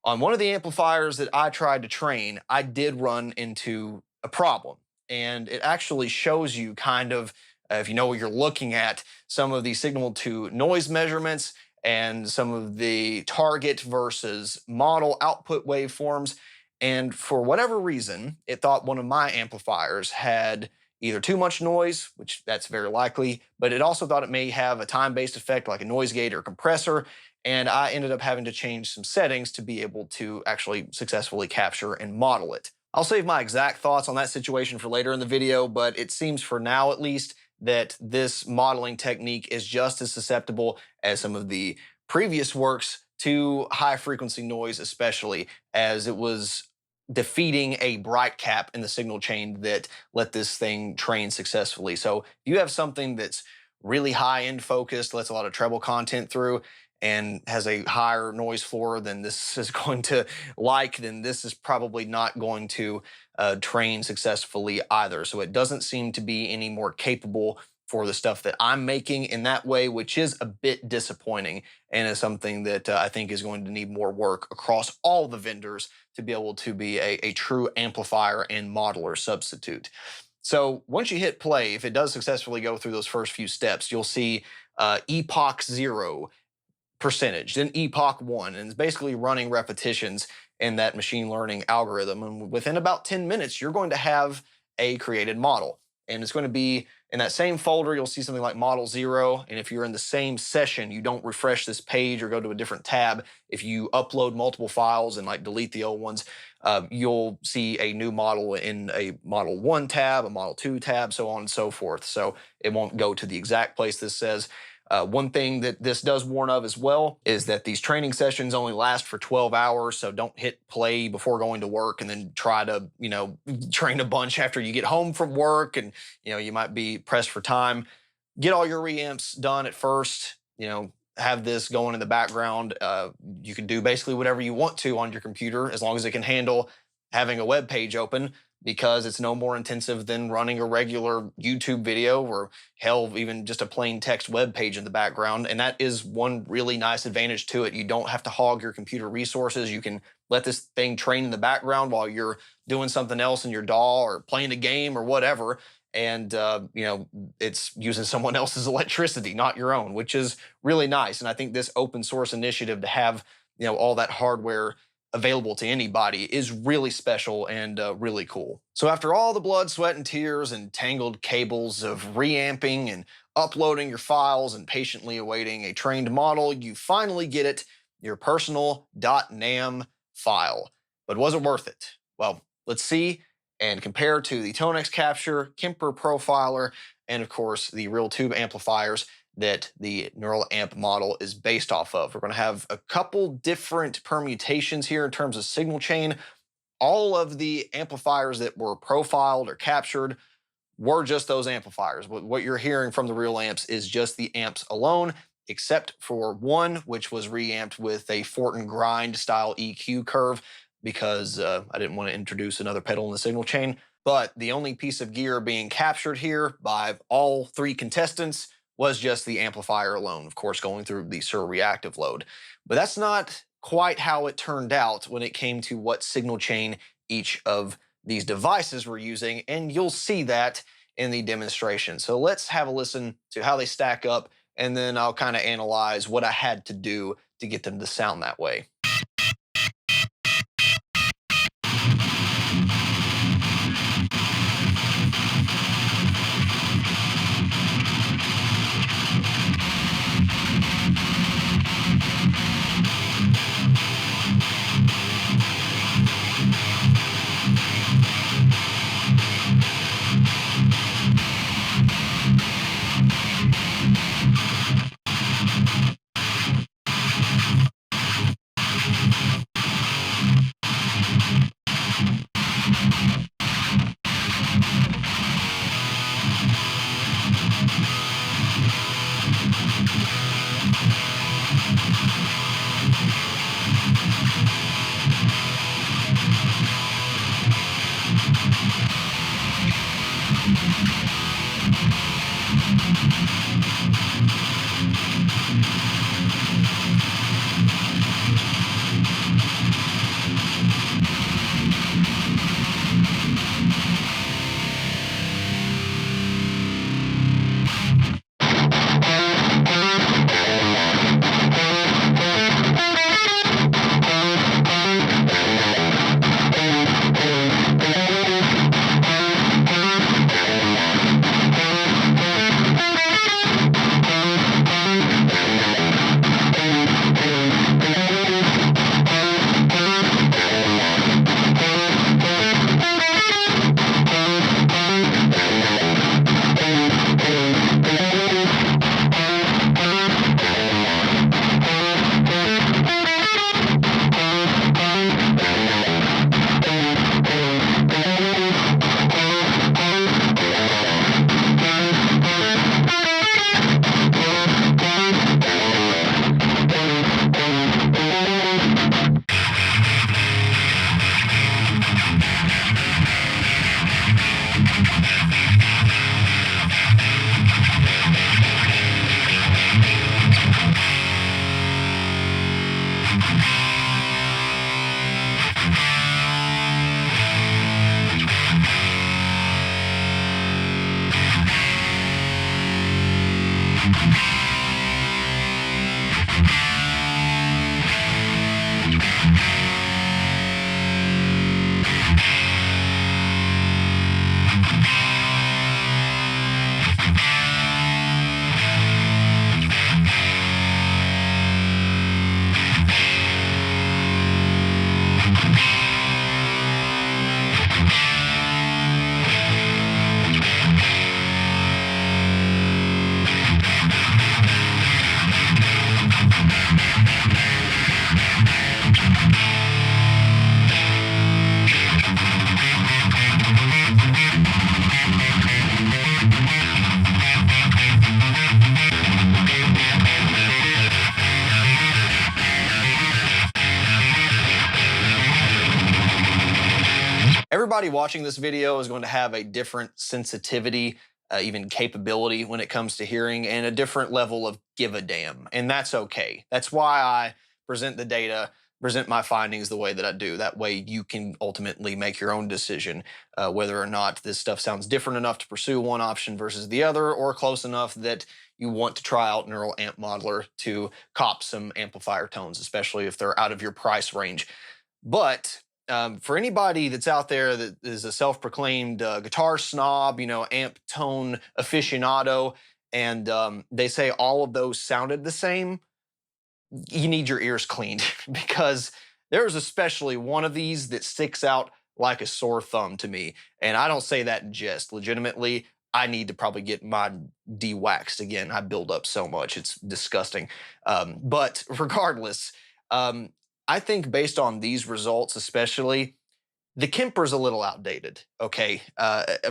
on one of the amplifiers that I tried to train, I did run into a problem. And it actually shows you kind of, if you know what you're looking at, some of the signal to noise measurements and some of the target versus model output waveforms. And for whatever reason, it thought one of my amplifiers had either too much noise, which that's very likely, but it also thought it may have a time-based effect like a noise gate or compressor, and I ended up having to change some settings to be able to actually successfully capture and model it. I'll save my exact thoughts on that situation for later in the video, but it seems for now at least that this modeling technique is just as susceptible as some of the previous works to high-frequency noise, especially as it was defeating a bright cap in the signal chain that let this thing train successfully. So if you have something that's really high-end focused, lets a lot of treble content through, and has a higher noise floor than this is going to like, then this is probably not going to train successfully either. So it doesn't seem to be any more capable for the stuff that I'm making in that way, which is a bit disappointing and is something that I think is going to need more work across all the vendors to be able to be a true amplifier and modeler substitute. So once you hit play, if it does successfully go through those first few steps, you'll see epoch 0 percentage, then epoch 1, and it's basically running repetitions in that machine learning algorithm. And within about 10 minutes, you're going to have a created model. And it's going to be in that same folder, you'll see something like model 0. And if you're in the same session, you don't refresh this page or go to a different tab. If you upload multiple files and like delete the old ones, you'll see a new model in a model 1 tab, a model 2 tab, so on and so forth. So it won't go to the exact place this says. One thing that this does warn of as well is that these training sessions only last for 12 hours, so don't hit play before going to work and then try to, train a bunch after you get home from work and, you might be pressed for time. Get all your reamps done at first, have this going in the background. You can do basically whatever you want to on your computer as long as it can handle having a web page open, because it's no more intensive than running a regular YouTube video or hell, even just a plain text web page in the background. And that is one really nice advantage to it. You don't have to hog your computer resources. You can let this thing train in the background while you're doing something else in your DAW or playing a game or whatever. And, it's using someone else's electricity, not your own, which is really nice. And I think this open source initiative to have, all that hardware available to anybody is really special and really cool. So after all the blood, sweat, and tears and tangled cables of reamping and uploading your files and patiently awaiting a trained model, you finally get it, your personal .nam file. But was it worth it? Well, let's see and compare to the Tonex Capture, Kemper Profiler, and of course the real tube amplifiers that the neural amp model is based off of. We're going to have a couple different permutations here in terms of signal chain. All of the amplifiers that were profiled or captured were just those amplifiers. What you're hearing from the real amps is just the amps alone, except for one, which was reamped with a Fortin grind style EQ curve because I didn't want to introduce another pedal in the signal chain. But the only piece of gear being captured here by all three contestants was just the amplifier alone, of course, going through the reactive load. But that's not quite how it turned out when it came to what signal chain each of these devices were using, and you'll see that in the demonstration. So let's have a listen to how they stack up, and then I'll kind of analyze what I had to do to get them to sound that way. Everybody watching this video is going to have a different sensitivity, even capability when it comes to hearing, and a different level of give a damn. And that's okay. That's why I present the data, present my findings the way that I do. That way you can ultimately make your own decision whether or not this stuff sounds different enough to pursue one option versus the other, or close enough that you want to try out Neural Amp Modeler to cop some amplifier tones, especially if they're out of your price range. But for anybody that's out there that is a self-proclaimed guitar snob, amp tone aficionado, and they say all of those sounded the same, you need your ears cleaned because there's especially one of these that sticks out like a sore thumb to me. And I don't say that in jest. Legitimately, I need to probably get mine de-waxed again. I build up so much, it's disgusting. But regardless, um, I think based on these results, especially, the Kemper's a little outdated. Okay,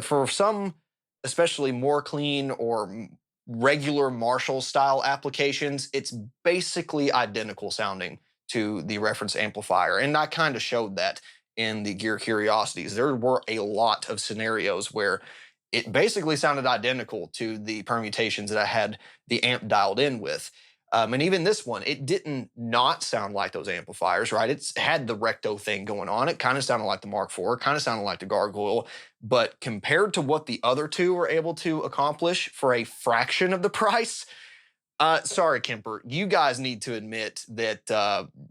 for some, especially more clean or regular Marshall style applications, it's basically identical sounding to the reference amplifier, and I kind of showed that in the Gear Curiosities. There were a lot of scenarios where it basically sounded identical to the permutations that I had the amp dialed in with. And even this one, it didn't not sound like those amplifiers, right? It's had the recto thing going on. It kind of sounded like the Mark IV, kind of sounded like the Gargoyle. But compared to what the other two were able to accomplish for a fraction of the price, sorry, Kemper, you guys need to admit that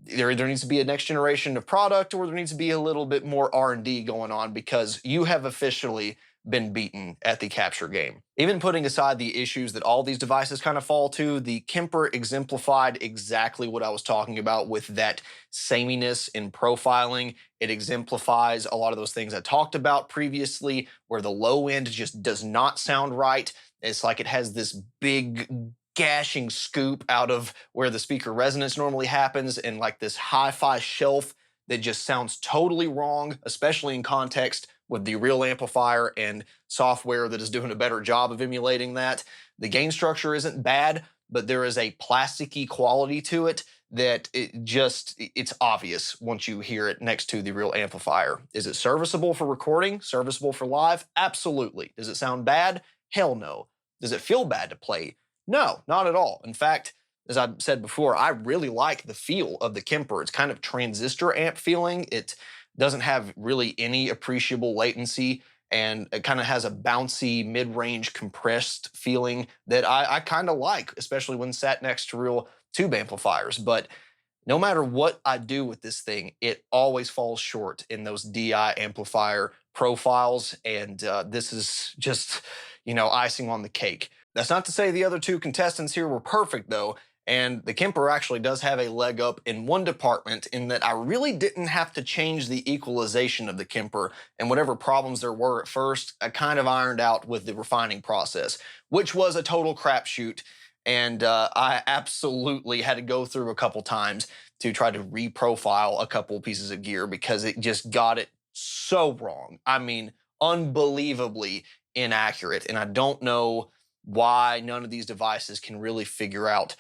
there either needs to be a next generation of product or there needs to be a little bit more R&D going on because you have officially been beaten at the capture game. Even putting aside the issues that all these devices kind of fall to, the Kemper exemplified exactly what I was talking about with that sameness in profiling. It exemplifies a lot of those things I talked about previously, where the low end just does not sound right. It's like it has this big gashing scoop out of where the speaker resonance normally happens and like this hi-fi shelf that just sounds totally wrong, especially in context with the real amplifier and software that is doing a better job of emulating that. The gain structure isn't bad, but there is a plasticky quality to it that it's obvious once you hear it next to the real amplifier. Is it serviceable for recording? Serviceable for live? Absolutely. Does it sound bad? Hell no. Does it feel bad to play? No, not at all. In fact, as I've said before, I really like the feel of the Kemper. It's kind of transistor amp feeling. It doesn't have really any appreciable latency, and it kind of has a bouncy, mid-range compressed feeling that I kind of like, especially when sat next to real tube amplifiers. But no matter what I do with this thing, it always falls short in those DI amplifier profiles, and this is just, icing on the cake. That's not to say the other two contestants here were perfect, though. And the Kemper actually does have a leg up in one department in that I really didn't have to change the equalization of the Kemper, and whatever problems there were at first, I kind of ironed out with the refining process, which was a total crapshoot. And I absolutely had to go through a couple times to try to reprofile a couple pieces of gear because it just got it so wrong. I mean, unbelievably inaccurate. And I don't know why none of these devices can really figure out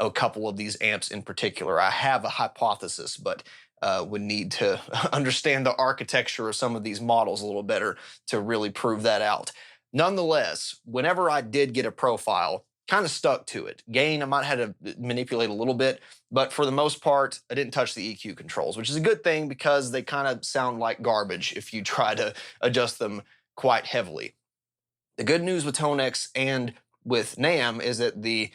a couple of these amps in particular. I have a hypothesis, but would need to understand the architecture of some of these models a little better to really prove that out. Nonetheless, whenever I did get a profile, kind of stuck to it. Gain, I might have had to manipulate a little bit, but for the most part, I didn't touch the EQ controls, which is a good thing because they kind of sound like garbage if you try to adjust them quite heavily. The good news with Tonex and with NAMM is that the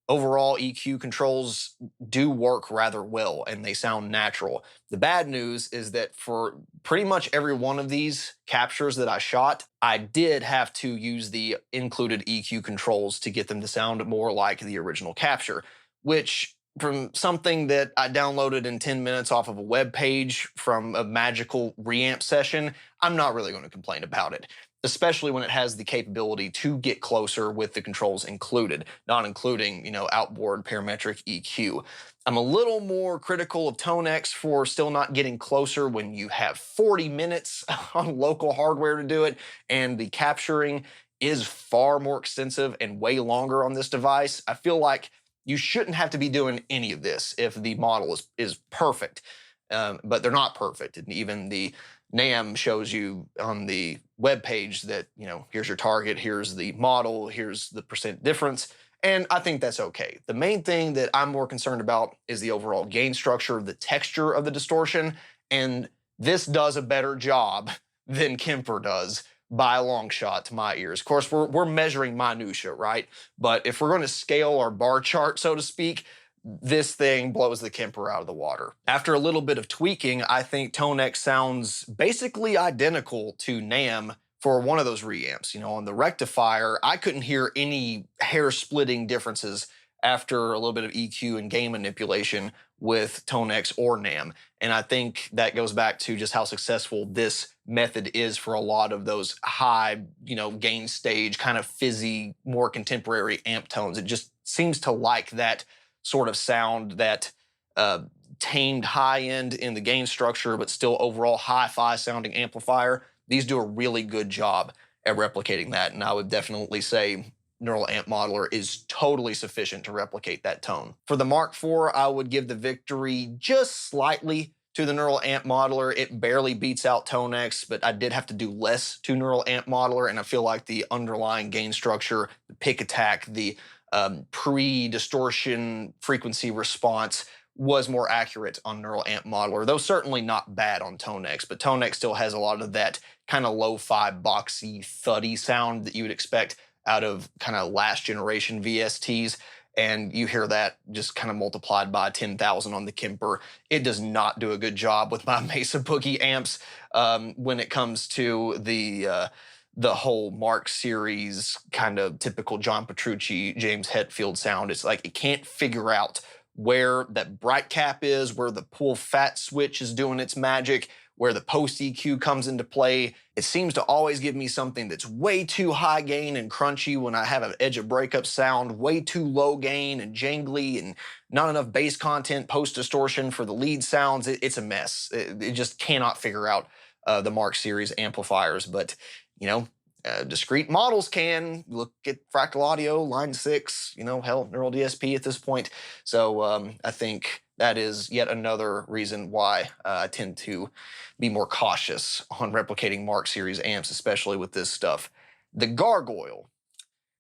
overall EQ controls do work rather well and they sound natural. The bad news is that for pretty much every one of these captures that I shot, I did have to use the included EQ controls to get them to sound more like the original capture, which from something that I downloaded in 10 minutes off of a web page from a magical reamp session, I'm not really going to complain about it, especially when it has the capability to get closer with the controls included, not including, outboard parametric EQ. I'm a little more critical of Tonex for still not getting closer when you have 40 minutes on local hardware to do it, and the capturing is far more extensive and way longer on this device. I feel like you shouldn't have to be doing any of this if the model is perfect, but they're not perfect. And even the NAMM shows you on the web page that, here's your target, here's the model, here's the percent difference. And I think that's okay. The main thing that I'm more concerned about is the overall gain structure, the texture of the distortion. And this does a better job than Kemper does by a long shot to my ears. Of course, we're measuring minutia, right? But if we're going to scale our bar chart, so to speak, this thing blows the Kemper out of the water. After a little bit of tweaking, I think Tonex sounds basically identical to NAMM for one of those reamps. You know, on the rectifier, I couldn't hear any hair-splitting differences after a little bit of EQ and gain manipulation with Tonex or NAMM. And I think that goes back to just how successful this method is for a lot of those high, you know, gain stage, kind of fizzy, more contemporary amp tones. It just seems to like that sort of sound, that tamed high end in the gain structure, but still overall hi-fi sounding amplifier. These do a really good job at replicating that, and I would definitely say Neural Amp Modeler is totally sufficient to replicate that tone. For the Mark IV, I would give the victory just slightly to the Neural Amp Modeler. It barely beats out Tonex, but I did have to do less to Neural Amp Modeler, and I feel like the underlying gain structure, the pick attack, the pre-distortion frequency response was more accurate on Neural Amp Modeler, though certainly not bad on Tonex, but Tonex still has a lot of that kind of lo-fi, boxy, thuddy sound that you would expect out of kind of last generation VSTs, and you hear that just kind of multiplied by 10,000 on the Kemper. It does not do a good job with my Mesa Boogie amps when it comes to the whole Mark series kind of typical John Petrucci, James Hetfield sound. It's like it can't figure out where that bright cap is, where the pull fat switch is doing its magic, where the post EQ comes into play. It seems to always give me something that's way too high gain and crunchy when I have an edge of breakup sound, way too low gain and jangly, and not enough bass content, post distortion for the lead sounds. It's a mess. It just cannot figure out the Mark series amplifiers, but you know, discrete models can. Look at Fractal Audio, Line 6, you know, hell, Neural DSP at this point. So I think that is yet another reason why I tend to be more cautious on replicating Mark series amps, especially with this stuff. The gargoyle.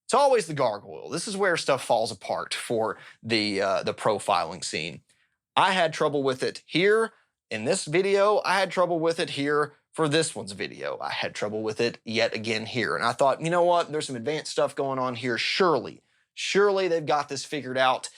It's always the gargoyle. This is where stuff falls apart for the profiling scene. I had trouble with it here in this video. I had trouble with it here for this one's video. I had trouble with it yet again here. And I thought, you know what? There's some advanced stuff going on here. Surely they've got this figured out.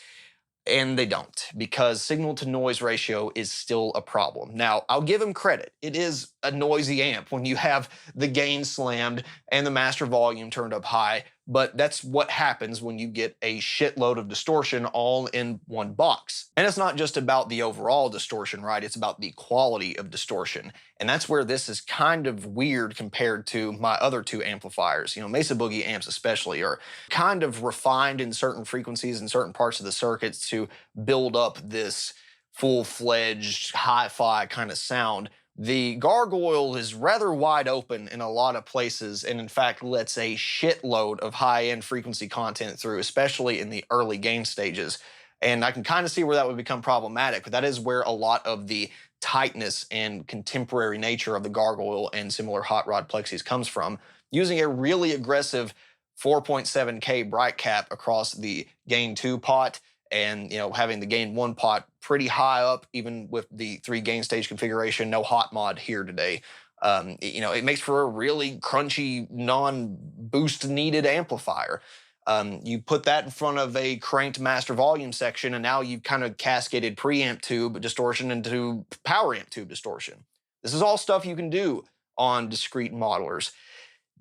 And they don't, because signal to noise ratio is still a problem. Now, I'll give them credit. It is a noisy amp when you have the gain slammed and the master volume turned up high, but that's what happens when you get a shitload of distortion all in one box. And it's not just about the overall distortion, right? It's about the quality of distortion. And that's where this is kind of weird compared to my other two amplifiers. You know, Mesa Boogie amps especially are kind of refined in certain frequencies in certain parts of the circuits to build up this full-fledged hi-fi kind of sound. The gargoyle is rather wide open in a lot of places, and in fact lets a shitload of high-end frequency content through, especially in the early gain stages. And I can kind of see where that would become problematic, but that is where a lot of the tightness and contemporary nature of the gargoyle and similar hot rod plexis comes from. Using a really aggressive 4.7K bright cap across the gain 2 pot, and you know, having the gain 1 pot pretty high up, even with the 3 gain stage configuration, no hot mod here today. You know, it makes for a really crunchy, non-boost needed amplifier. You put that in front of a cranked master volume section, and now you've kind of cascaded preamp tube distortion into power amp tube distortion. This is all stuff you can do on discrete modelers.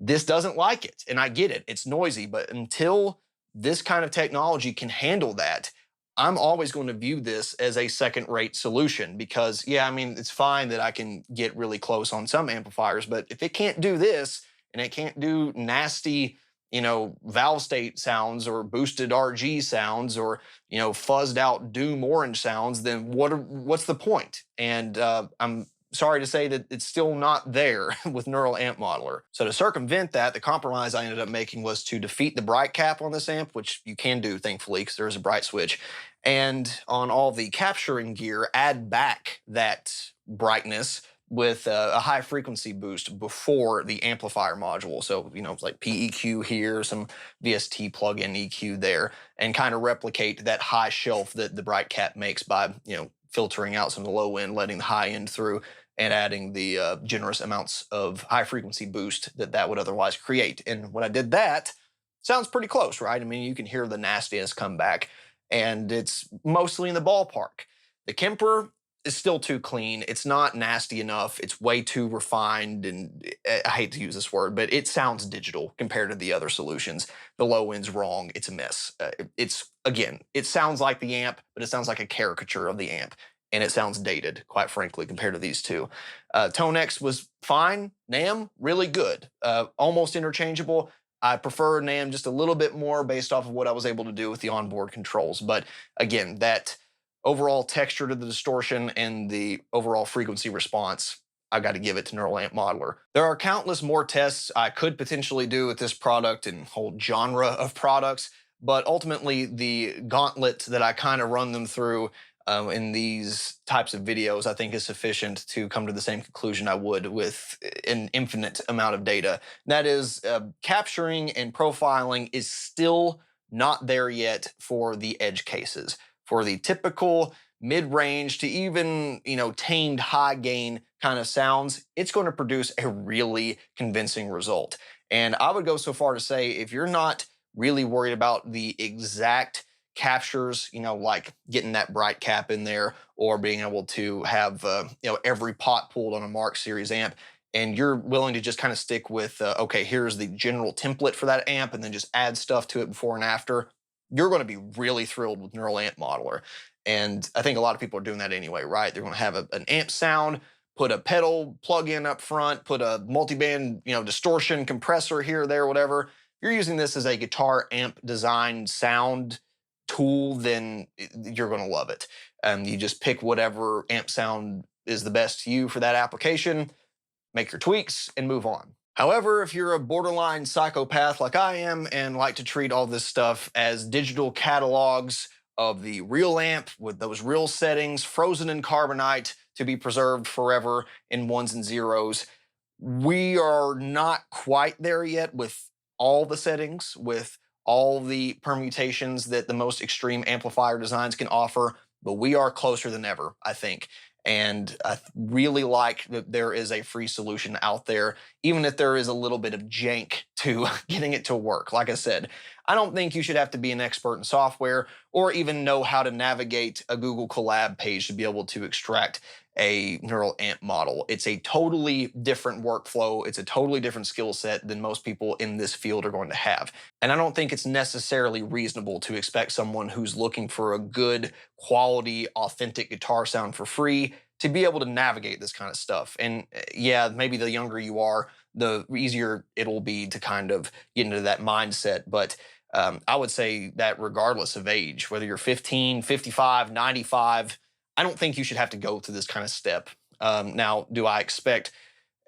This doesn't like it, and I get it. It's noisy, but until this kind of technology can handle that, I'm always going to view this as a second-rate solution because, yeah, I mean, it's fine that I can get really close on some amplifiers, but if it can't do this and it can't do nasty, you know, valve state sounds or boosted RG sounds or, you know, fuzzed out doom orange sounds, then what's the point? And I'm sorry to say that it's still not there with Neural Amp Modeler. So to circumvent that, the compromise I ended up making was to defeat the bright cap on this amp, which you can do, thankfully, because there is a bright switch. And on all the capturing gear, add back that brightness with a high frequency boost before the amplifier module. So, you know, it's like PEQ here, some VST plug-in EQ there, and kind of replicate that high shelf that the bright cap makes by, you know, filtering out some of the low end, letting the high end through, and adding the generous amounts of high frequency boost that would otherwise create. And when I did that, sounds pretty close, right? I mean, you can hear the nastiness come back. and it's mostly in the ballpark. The Kemper is still too clean. It's not nasty enough. It's way too refined, and I hate to use this word, but it sounds digital compared to the other solutions. The low end's wrong. It's a mess. Again, it sounds like the amp, but it sounds like a caricature of the amp, and it sounds dated, quite frankly, compared to these two. Tonex was fine. NAMM, really good. Almost interchangeable. I prefer NAMM just a little bit more based off of what I was able to do with the onboard controls. But again, that overall texture to the distortion and the overall frequency response, I got to give it to Neural Amp Modeler. There are countless more tests I could potentially do with this product and whole genre of products, but ultimately the gauntlet that I kind of run them through in these types of videos, I think is sufficient to come to the same conclusion I would with an infinite amount of data. That is, capturing and profiling is still not there yet for the edge cases. For the typical mid-range to even, tamed high gain kind of sounds, it's going to produce a really convincing result. And I would go so far to say, if you're not really worried about the exact captures, like getting that bright cap in there or being able to have, every pot pulled on a Mark Series amp, and you're willing to just kind of stick with, okay, here's the general template for that amp and then just add stuff to it before and after, you're going to be really thrilled with Neural Amp Modeler. And I think a lot of people are doing that anyway, right? They're going to have an amp sound, put a pedal plug-in up front, put a multiband, distortion compressor here, there, whatever. If you're using this as a guitar amp design sound tool, then you're going to love it. You just pick whatever amp sound is the best to you for that application, make your tweaks, and move on. However, if you're a borderline psychopath like I am and like to treat all this stuff as digital catalogs of the real amp with those real settings, frozen in carbonite to be preserved forever in ones and zeros, we are not quite there yet with all the settings, with all the permutations that the most extreme amplifier designs can offer, but we are closer than ever, I think. And I really like that there is a free solution out there, even if there is a little bit of jank to getting it to work. Like I said, I don't think you should have to be an expert in software or even know how to navigate a Google Colab page to be able to extract a neural amp model. It's a totally different workflow. It's a totally different skill set than most people in this field are going to have. And I don't think it's necessarily reasonable to expect someone who's looking for a good quality, authentic guitar sound for free to be able to navigate this kind of stuff. And yeah, maybe the younger you are, the easier it'll be to kind of get into that mindset. But I would say that regardless of age, whether you're 15, 55, 95, I don't think you should have to go through this kind of step. Now, do I expect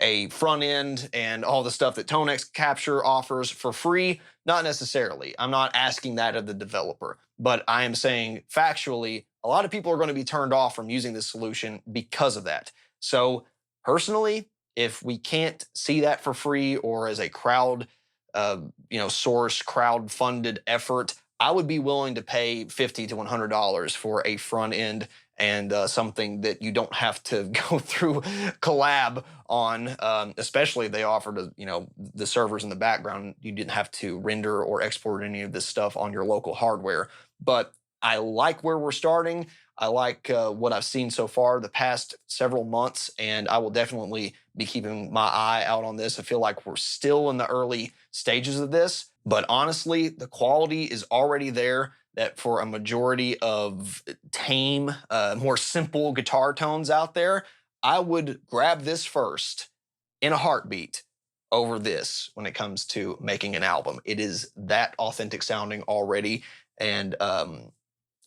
a front end and all the stuff that Tonex Capture offers for free? Not necessarily. I'm not asking that of the developer, but I am saying factually, a lot of people are going to be turned off from using this solution because of that. So personally, if we can't see that for free or as a source, crowd-funded effort, I would be willing to pay $50 to $100 for a front end and something that you don't have to go through collab on, especially if they offered, the servers in the background. You didn't have to render or export any of this stuff on your local hardware. But I like where we're starting. I like what I've seen so far the past several months, and I will definitely be keeping my eye out on this. I feel like we're still in the early stages of this, but honestly, the quality is already there that for a majority of tame, more simple guitar tones out there, I would grab this first in a heartbeat over this when it comes to making an album. It is that authentic sounding already, and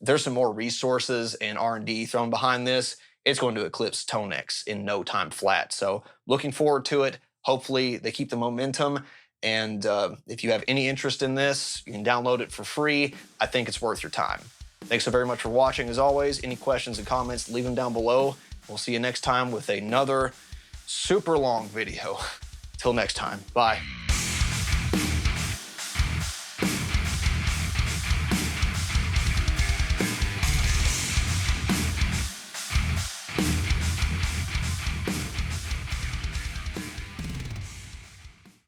there's some more resources and R&D thrown behind this. It's going to eclipse Tonex in no time flat. So looking forward to it. Hopefully they keep the momentum. And if you have any interest in this, you can download it for free. I think it's worth your time. Thanks so very much for watching. As always, any questions and comments, leave them down below. We'll see you next time with another super long video. Till next time, bye.